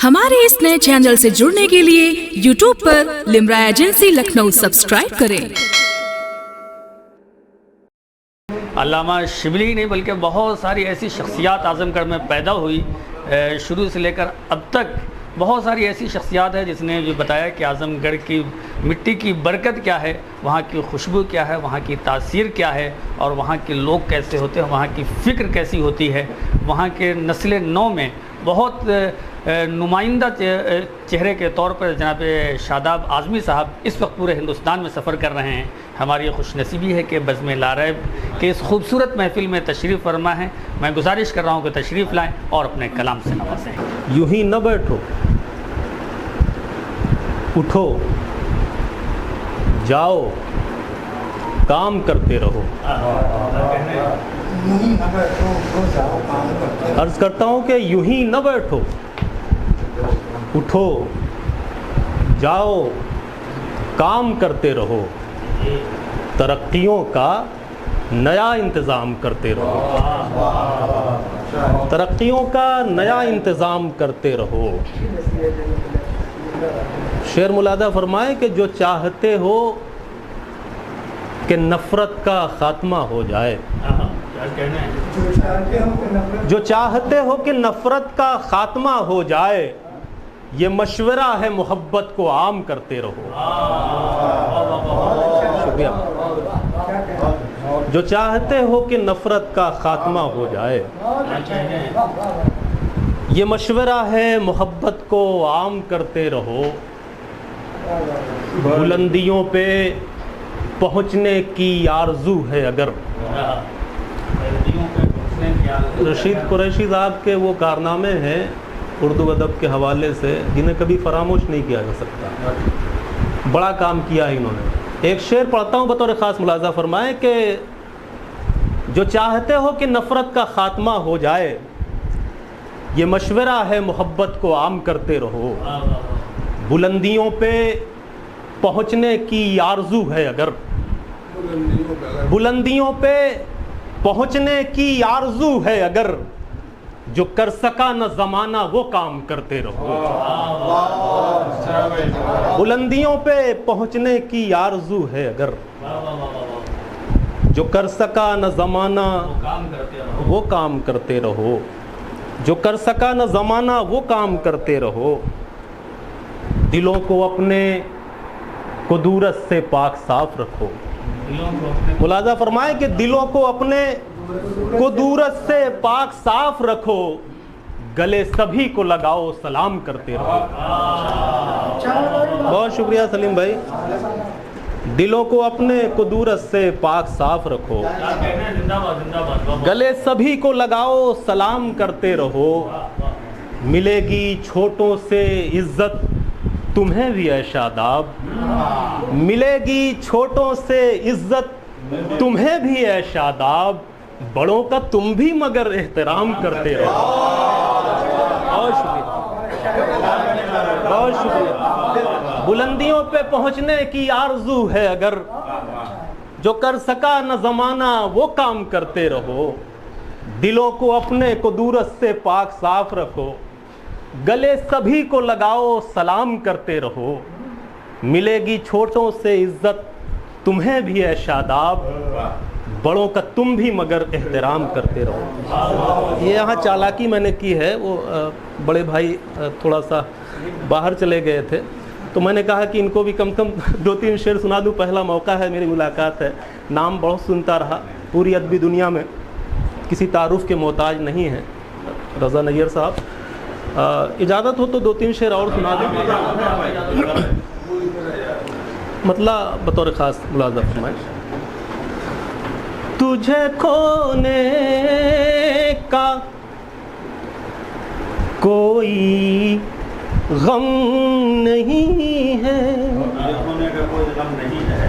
ہمارے اس نئے چینل سے جڑنے کے لیے یوٹیوب پر لمرا ایجنسی لکھنؤ سبسکرائب کریں۔ علامہ شبلی نہیں بلکہ بہت ساری ایسی شخصیات اعظم گڑھ میں پیدا ہوئی، شروع سے لے کر اب تک بہت ساری ایسی شخصیات ہے جس نے جو بتایا کہ اعظم گڑھ کی مٹی کی برکت کیا ہے، وہاں کی خوشبو کیا ہے، وہاں کی تاثیر کیا ہے، اور وہاں کے لوگ کیسے ہوتے ہیں، وہاں کی فکر کیسی ہوتی ہے۔ وہاں کے نسل نو میں بہت نمائندہ چہرے کے طور پر جناب شاداب اعظمی صاحب اس وقت پورے ہندوستان میں سفر کر رہے ہیں۔ ہماری خوش نصیبی ہے کہ بزم لا ریب کے اس خوبصورت محفل میں تشریف فرما ہے۔ میں گزارش کر رہا ہوں کہ تشریف لائیں اور اپنے کلام سے نوازیں۔ یوں ہی نہ بیٹھو، اٹھو، جاؤ، کام کرتے رہو۔ عرض کرتا ہوں کہ یوں ہی نہ بیٹھو، اٹھو، جاؤ، کام کرتے رہو، ترقیوں کا نیا انتظام کرتے رہو، ترقیوں کا نیا انتظام کرتے رہو۔ شعر ملاحظہ فرمائے کہ جو چاہتے ہو کہ نفرت کا خاتمہ ہو جائے، جو چاہتے ہو کہ نفرت کا خاتمہ ہو جائے، یہ مشورہ ہے محبت کو عام کرتے رہو۔ شکریہ۔ جو چاہتے ہو کہ نفرت کا خاتمہ ہو جائے، یہ مشورہ ہے محبت کو عام کرتے رہو۔ بلندیوں پہ پہنچنے کی آرزو ہے اگر، رشید قریشی صاحب کے وہ کارنامے ہیں اردو ادب کے حوالے سے جنہیں کبھی فراموش نہیں کیا جا سکتا۔ بڑا کام کیا ہے انہوں نے۔ ایک شعر پڑھتا ہوں بطور خاص، ملاحظہ فرمائیں کہ جو چاہتے ہو کہ نفرت کا خاتمہ ہو جائے، یہ مشورہ ہے محبت کو عام کرتے رہو۔ بلندیوں پہ پہنچنے کی آرزو ہے اگر، بلندیوں پہ پہنچنے کی آرزو ہے اگر، جو کر سکا نہ زمانہ وہ کام کرتے رہو۔ بلندیوں پہ پہنچنے کی آرزو ہے اگر، جو کر سکا نہ زمانہ وہ کام کرتے رہو، جو کر سکا نہ زمانہ وہ کام کرتے رہو۔ دلوں کو اپنے قدورت سے پاک صاف رکھو۔ ملاحظہ فرمائیں کہ دلوں کو اپنے قدورت سے پاک صاف رکھو، گلے سبھی کو لگاؤ سلام کرتے رہو۔ بہت شکریہ سلیم بھائی۔ دلوں کو اپنے قدورت سے پاک صاف رکھو، گلے سبھی کو لگاؤ سلام کرتے رہو۔ ملے گی چھوٹوں سے عزت تمہیں بھی اے شاداب، ملے گی چھوٹوں سے عزت تمہیں بھی اے شاداب، بڑوں کا تم بھی مگر احترام کرتے رہو۔ بہت شکریہ، بہت شکریہ۔ بلندیوں پہ پہنچنے کی آرزو ہے اگر، جو کر سکا نہ زمانہ وہ کام کرتے رہو۔ دلوں کو اپنے قدورت سے پاک صاف رکھو، گلے سبھی کو لگاؤ سلام کرتے رہو۔ ملے گی چھوٹوں سے عزت تمہیں بھی اے شاداب، بڑوں کا تم بھی مگر احترام کرتے رہو۔ یہ یہاں چالاکی میں نے کی ہے، وہ بڑے بھائی تھوڑا سا باہر چلے گئے تھے تو میں نے کہا کہ ان کو بھی کم کم 2-3 شعر سنا دوں، پہلا موقع ہے، میری ملاقات ہے۔ نام بہت سنتا رہا، پوری ادبی دنیا میں کسی تعارف کے محتاج نہیں ہے رضا نیار صاحب۔ اجازت ہو تو 2-3 شعر اور سنا دیں، مطلب بطور خاص ملاحظہ فرمائیں۔ تجھے کھونے کا کوئی غم نہیں ہے، تجھے کھونے کا کوئی غم نہیں ہے،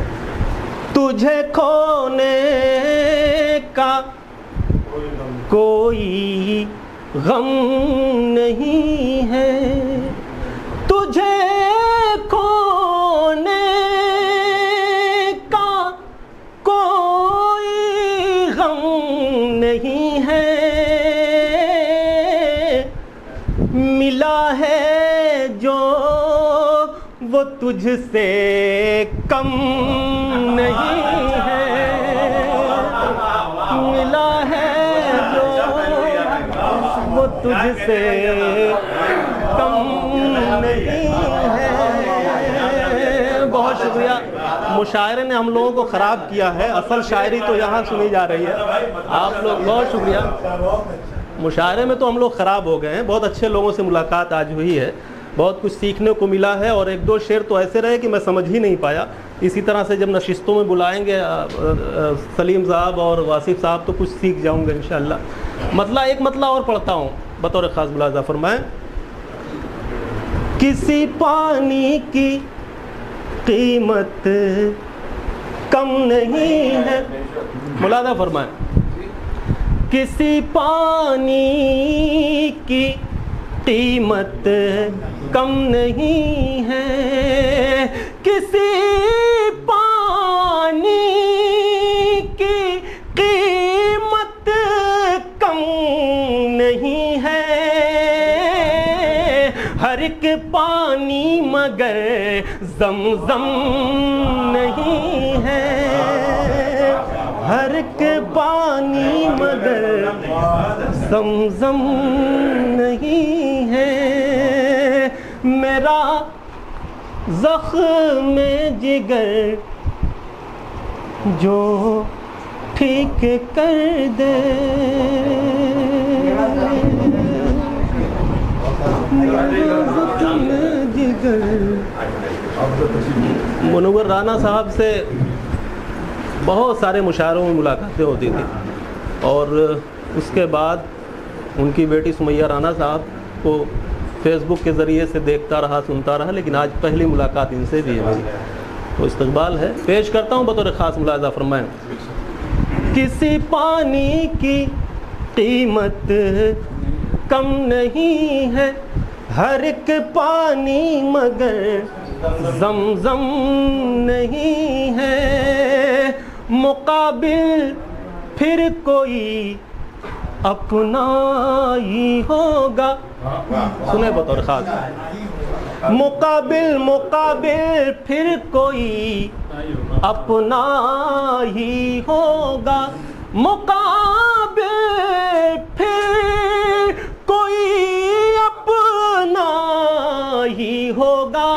تجھے کھونے کا کوئی غم نہیں ہے، ملا ہے وہ تجھ سے کم نہیں ہے، ملا ہے جو وہ تجھ سے کم نہیں ہے۔ بہت شکریہ۔ مشاعرے نے ہم لوگوں کو خراب کیا ہے، اصل شاعری تو یہاں سنی جا رہی ہے۔ آپ لوگ بہت شکریہ۔ مشاعرے میں تو ہم لوگ خراب ہو گئے ہیں۔ بہت اچھے لوگوں سے ملاقات آج ہوئی ہے، بہت کچھ سیکھنے کو ملا ہے، اور ایک دو شعر تو ایسے رہے کہ میں سمجھ ہی نہیں پایا۔ اسی طرح سے جب نشستوں میں بلائیں گے سلیم صاحب اور واصف صاحب تو کچھ سیکھ جاؤں گا انشاءاللہ۔ مطلع ایک مطلع اور پڑھتا ہوں بطور خاص ملاحظہ فرمائیں۔ کسی پانی کی قیمت کم نہیں ہے، ملاحظہ فرمائیں، کسی پانی کی قیمت کم نہیں ہے، کسی پانی کی قیمت کم نہیں ہے، ہر ایک پانی مگر زمزم نہیں ہے، ہر ایک پانی مگر زمزم نہیں ہے، میرا زخم جگر جو ٹھیک کر دے، منور رانا صاحب سے بہت سارے مشاعروں میں ملاقاتیں ہوتی تھی، اور اس کے بعد ان کی بیٹی سمیہ رانا صاحب کو فیس بک کے ذریعے سے دیکھتا رہا، سنتا رہا، لیکن آج پہلی ملاقات ان سے بھی ہے میری، تو استقبال ہے۔ پیش کرتا ہوں بطور خاص ملاحظہ فرمائیں۔ کسی پانی کی قیمت کم نہیں ہے، ہر ایک پانی مگر زمزم نہیں ہے، مقابل پھر کوئی اپنا ہی ہوگا، سنیں بطور خاص، مقابل پھر کوئی اپنا ہی ہوگا، مقابل پھر کوئی اپنا ہی ہوگا،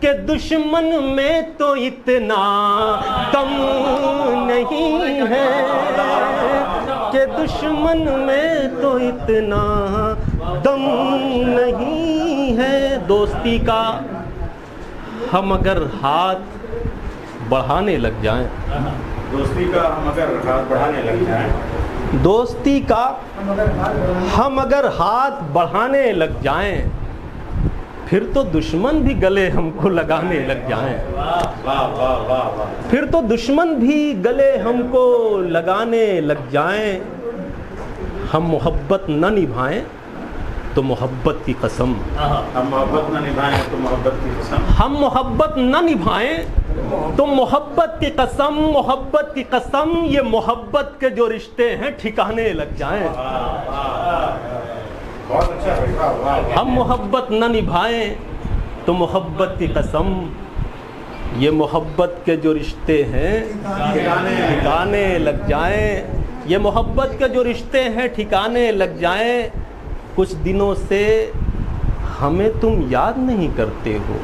کہ دشمن میں تو اتنا دم نہیں ہے، کہ دشمن میں تو اتنا دم نہیں ہے، دوستی کا ہم اگر ہاتھ بڑھانے لگ جائیں، دوستی کا ہم اگر ہاتھ بڑھانے لگ جائیں، دوستی کا ہم اگر ہاتھ بڑھانے لگ جائیں، پھر تو دشمن بھی گلے ہم کو لگانے لگ جائیں، پھر تو دشمن بھی گلے ہم کو لگانے لگ جائیں، ہم محبت نہ نبھائیں تو محبت کی قسم، ہم محبت نہ نبھائیں تو محبت کی قسم، ہم محبت نہ نبھائیں تو محبت کی قسم، محبت کی قسم، یہ محبت کے جو رشتے ہیں ٹھکانے لگ جائیں، بہت اچھا، ہم محبت نہ نبھائیں تو محبت کی قسم، یہ محبت کے جو رشتے ہیں ٹھکانے لگ جائیں، یہ محبت کے جو رشتے ہیں ٹھکانے لگ جائیں، کچھ دنوں سے ہمیں تم یاد نہیں کرتے ہو،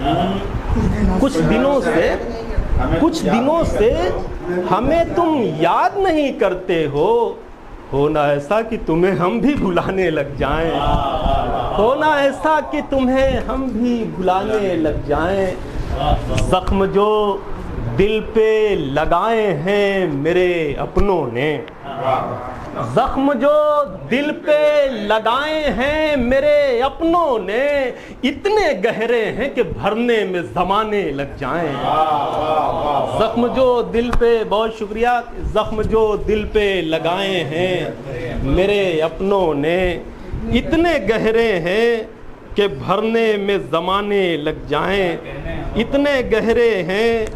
کچھ دنوں سے ہمیں تم یاد نہیں کرتے ہو، ہونا ایسا کہ تمہیں ہم بھی بھلانے لگ جائیں، ہونا ایسا کہ تمہیں ہم بھی بھلانے لگ جائیں، زخم جو دل پہ لگائے ہیں میرے اپنوں نے، زخم جو دل پہ لگائے ہیں میرے اپنوں نے، اتنے گہرے ہیں کہ بھرنے میں زمانے لگ جائیں، زخم جو دل پہ، بہت شکریہ، زخم جو دل پہ لگائے ہیں میرے اپنوں نے، اتنے گہرے ہیں کہ بھرنے میں زمانے لگ جائیں، اتنے گہرے ہیں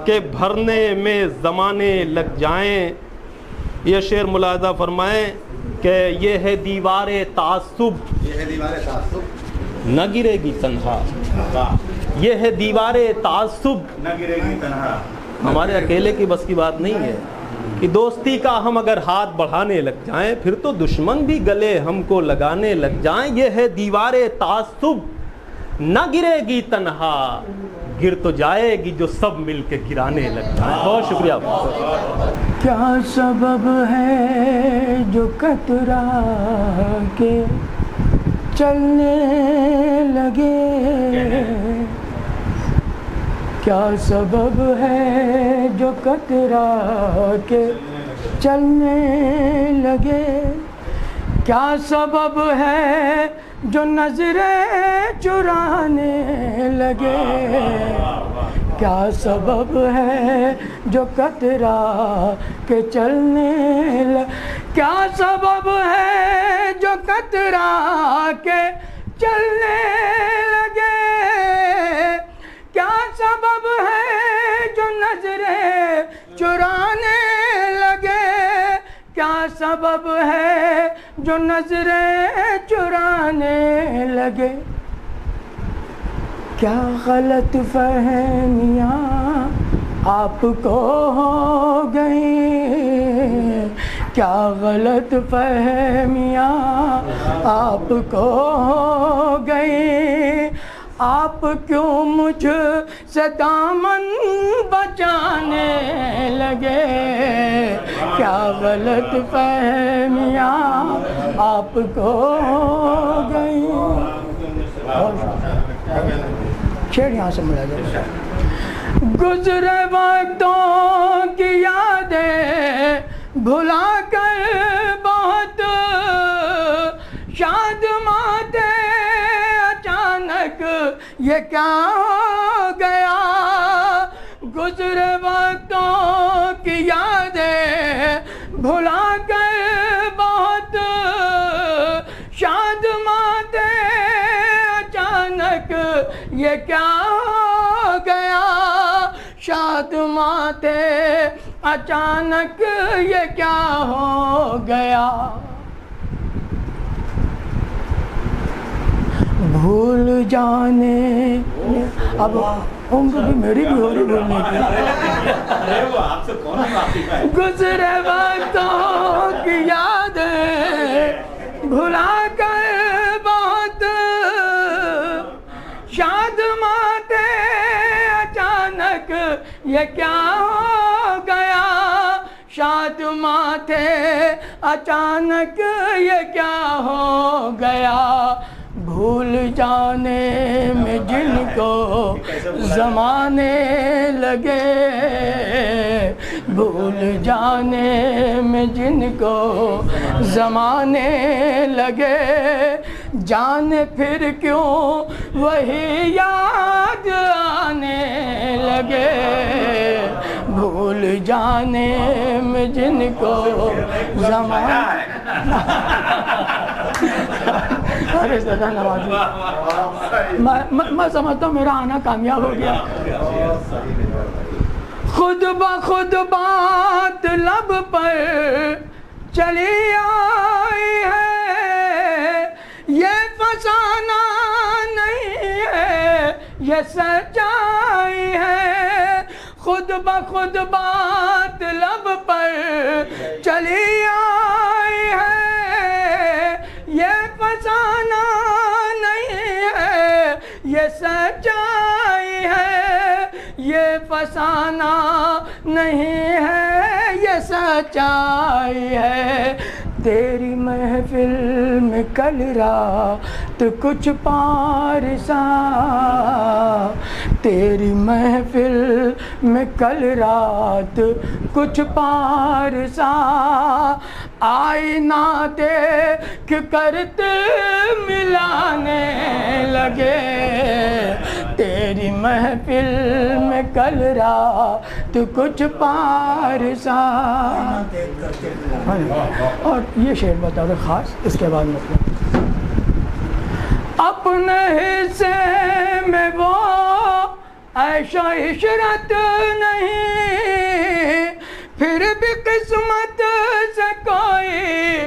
کہ بھرنے میں زمانے لگ جائیں۔ یہ شعر ملاحظہ فرمائیں، کہ یہ ہے دیوار تعصب نہ گرے گی تنہا، یہ ہے دیوار تعصب نہ گرے گی تنہا. ہمارے اکیلے کی بس کی بات نہیں ہے کہ دوستی کا ہم اگر ہاتھ بڑھانے لگ جائیں پھر تو دشمن بھی گلے ہم کو لگانے لگ جائیں. یہ ہے دیوار تعصب نہ گرے گی تنہا، گر تو جائے گی جو سب مل کے گرانے لگ جائیں. بہت شکریہ. کیا سبب ہے جو کترا کے چلنے لگے، کیا سبب ہے جو کترا کے چلنے لگے، کیا سبب ہے جو نظریں چرانے لگے، کیا سبب ہے جو کترا کے چلنے لگے، کیا سبب ہے جو کترا کے چلنے لگے، کیا سبب ہے جو نظریں چرانے لگے، کیا سبب ہے جو نظریں چرانے لگے. کیا غلط فہمیاں آپ کو ہو گئیں، کیا غلط فہمیاں آپ کو ہو گئیں، آپ کیوں مجھ سے دامن بچانے لگے، کیا غلط فہمیاں آپ کو ہو گئیں. شعر یہاں سے ملا جائے. گزرے وقتوں کی یادیں بھلا کر بہت شادماں تھے، اچانک یہ کیا ہو گیا، گزرے وقتوں کی یادیں بھلا کر بہت شادماں تھے، اچانک یہ کیا ہو گیا، شادماں تھے اچانک یہ کیا ہو گیا. بھول جانے اب عمر بھی میری بھی ہو رہی بھولنے کی. گزرے وقتوں کی یادیں بھلا کر بہت شادماں تھے، اچانک یہ کیا ہو گیا، شادماں تھے اچانک یہ کیا ہو گیا. بھول جانے میں جن کو زمانے لگے، بھول جانے میں جن کو زمانے لگے، جانے پھر کیوں وہی یاد آنے لگے، بھول جانے میں جن کو زمانے میں سمجھتا ہوں میرا آنا کامیاب ہو گیا. خود بخود بات لب پر چلی آئی ہے، یہ فسانہ نہیں ہے یہ سچائی ہے، خود بخود بات لب پر چلی آئی ہے، یہ فسانہ نہیں ہے یہ سچائی ہے، یہ فسانہ نہیں ہے یہ سچائی ہے. تیری محفل میں کل رات کچھ پارسا، تیری محفل میں کل رات کچھ پارسا، آئینہ دیکھ کر ملانے لگے، تیری محفل میں کل رات کچھ پارسا. اور یہ شعر بتا دو خاص، اس کے بعد مطلب اپنے حصے میں وہ عیش و عشرت نہیں، پھر بھی قسمت سے کوئی